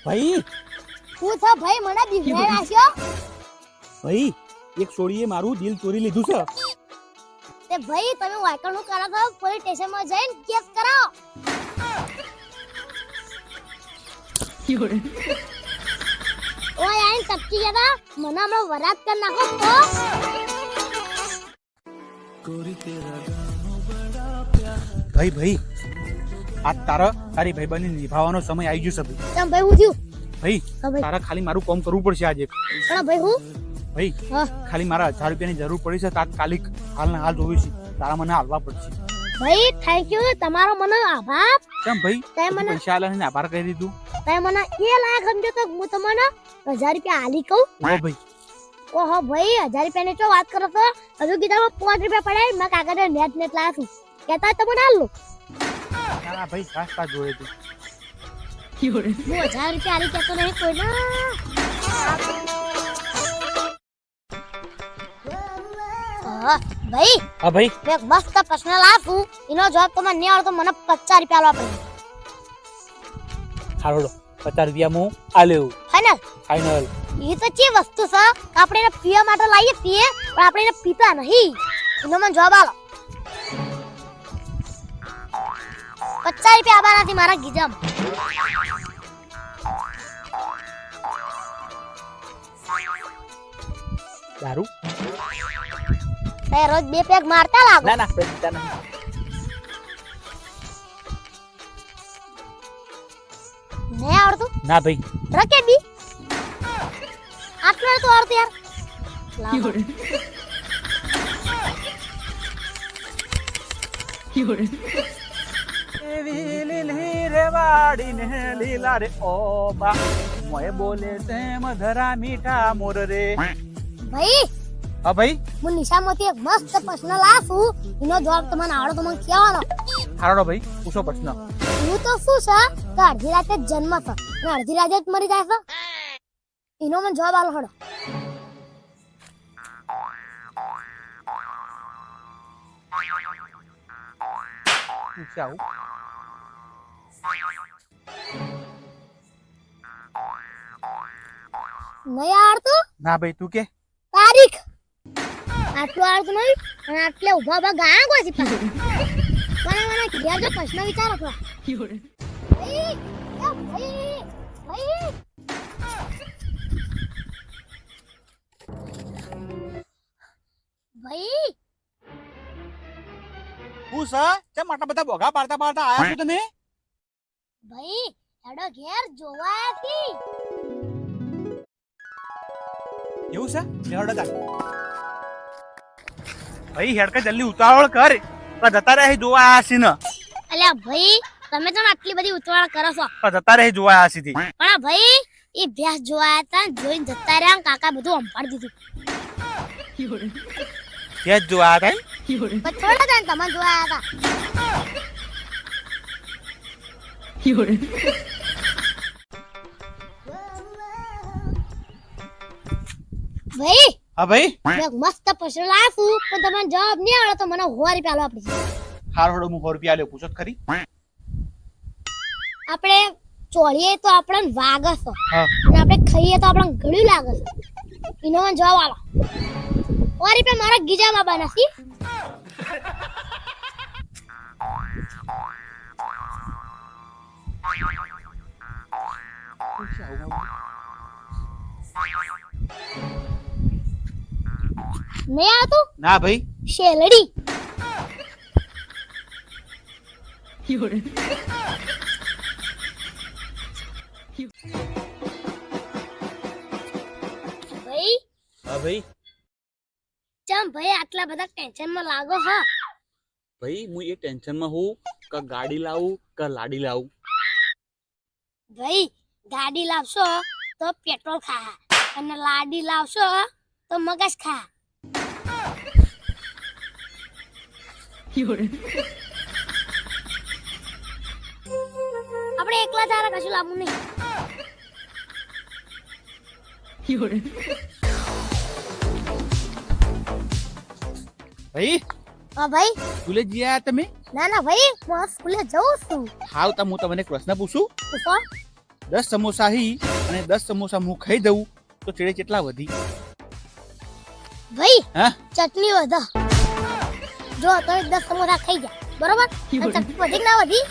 ભાઈ હું થા ભાઈ મને બિઝનેસ આસ્યો ભાઈ એક છોડીએ મારું દિલ ચોરી લીધું છે. તે ભાઈ તમે વાયકણું કરો તો પોલીસ સ્ટેશનમાં જઈને કેસ કરાવો. ઓય આઈન ટપકી ગયા મને હમણાં વરાત કર નાખો તો ભાઈ ભાઈ આ તારી ભાઈબંધને નિભાવવાનો સમય આવી ગયો છે ભાઈ. તમ ભાઈ હું થયું ભાઈ હા ભાઈ તારા ખાલી મારું કામ કરવું પડશે આજે. પણ ભાઈ હું ભાઈ હા ખાલી મારા 1000 રૂપિયાની જરૂર પડી છે તાત્કાલિક હાલના હાલ જોવી છે. તારા મને હાલવા પડશે. ભાઈ થેન્ક યુ તમારો મને આભાર. કેમ ભાઈ તે તું મને પૈસા આલાને આભાર કહી દીધું. તે મને એ લાખ સમજો તો હું તમને 1000 રૂપિયા આલી કહું. ઓ ભાઈ ઓહો ભાઈ 1000 રૂપિયાની તો વાત કરો તો હજુ કીધા 5 રૂપિયા પડ્યા મેં કાગળ નેટ લાયા છું કહેતા તમને હાલ લો. ના ભાઈ રાસ્તા જોડે તું. હું 1000 રૂપિયા આલી કહેતો નહીં કોઈ ના. ભાઈ હા ભાઈ મેં એક મસ્ત પ્રશ્ન લાવું એનો જવાબ તમને નહીં આવડતો મને 50 રૂપિયા આલવા પડે. હારોડો 50 રૂપિયા હું આલ્યો ફાઇનલ ફાઇનલ. એ તો ચી વસ્તુ છે આપણે એને પીવા માટે લાવીએ પીએ પણ આપણે એને પીતા નહીં એનો મને જવાબ આલો. 50 રૂપિયા આવા નથી મારા ગીજામાં. દારૂ તે રોજ 2 પેગ મારતા લાગો. ના ના પૈસા નહીં. નહીં આવડતું ના ભાઈ રકે બી આટલું તો આવડતું યાર. લાવો. લીલા રે ઓ બા મોય બોલે તેમ ધરા મીઠા મોર રે. ભાઈ હા ભાઈ હું નિશામાંથી એક મસ્ત પ્રશ્ન લાવું એનો જવાબ તમને આવડે તો મને કહેવાનો. હારોડો ભાઈ પૂછો પ્રશ્ન. હું તો શું છે કે અડધી રાતે જ જન્મ છે અને અડધી રાતે જ મરી જાય છે એનો મને જવાબ આલો હડો. પૂછ્યા નહીં આવડતું ના ભાઈ તું કે તારીખ આટલું આવડતું નહીં અને આટલે ઉભા ઉભા ગાયા કોઈ છે મને ઘેર જો પ્રશ્ન વિચારો છો. ભાઈ એ ભાઈ ભાઈ ભાઈ હું સર કેમ આટલા બધા બોગા પાડતા પાડતા આયા છો તમે? ભાઈ હેડો ઘેર જોવા હતી. એવું છે લેવડો તા ભાઈ હેડ કે જલ્દી ઉતાવળ કર પણ જતા રહે જોવા આયા છે ને. અલ્યા ભાઈ તમે તો આટલી બધી ઉતવાળ કરો છો પણ જતા રહે જોવા આયા છે થી. પણ આ ભાઈ એ ભેંસ જોવા હતા જોઈને જતા રહ્યા ને કાકા બધું અંપાડી દીધું. કે જ જોવા આયા હતા. પણ થોડા ટાઈમ તમે જોવા હતા. ભાઈ હા ભાઈ મેં મસ્ત પ્રશ્ન લાવું પણ તમને જવાબ નહીં આવડે તો મને 100 રૂપિયા આલવા પડશે. હારોડો હું 100 રૂપિયા આલ્યો પૂછો તો ખરી. આપણે ચોળીએ તો આપણને વાગે છે હા અને આપણે ખાઈએ તો આપણને ગળ્યું લાગે છે એનો મને જવાબ આલો. 100 રૂપિયા મારા ગીજામાં બનાસી. નહીં આવતું ના ભાઈ શેલડી. ભાઈ હા ભાઈ ચમ ભાઈ આટલા બધા ટેન્શનમાં લાગો હા. ભાઈ હું એ ટેન્શનમાં હું કે ગાડી લાવું કે લાડી લાવું. ભાઈ ગાડી લાવશો તો પેટ્રોલ ખા અને લાડી લાવશો તો મગજ ખા. આપણે એકલા તારા કશું લાવવું નહીં. ભાઈ હા ભાઈ સ્કૂલે જઈ આયા તમે? ના ના ભાઈ હું સ્કૂલે જઉં છું. હાવ તો હું તમને એક પ્રશ્ન પૂછું. પૂછો. 10 સમોસા હી અને 10 સમોસા હું ખાઈ દઉં તો ચેડે કેટલા વધી? ભાઈ હા ચટણી વધો. જો તમે 10 સમોસા ખાઈ જા બરોબર, અને ચટણી વધી કે ના વધી?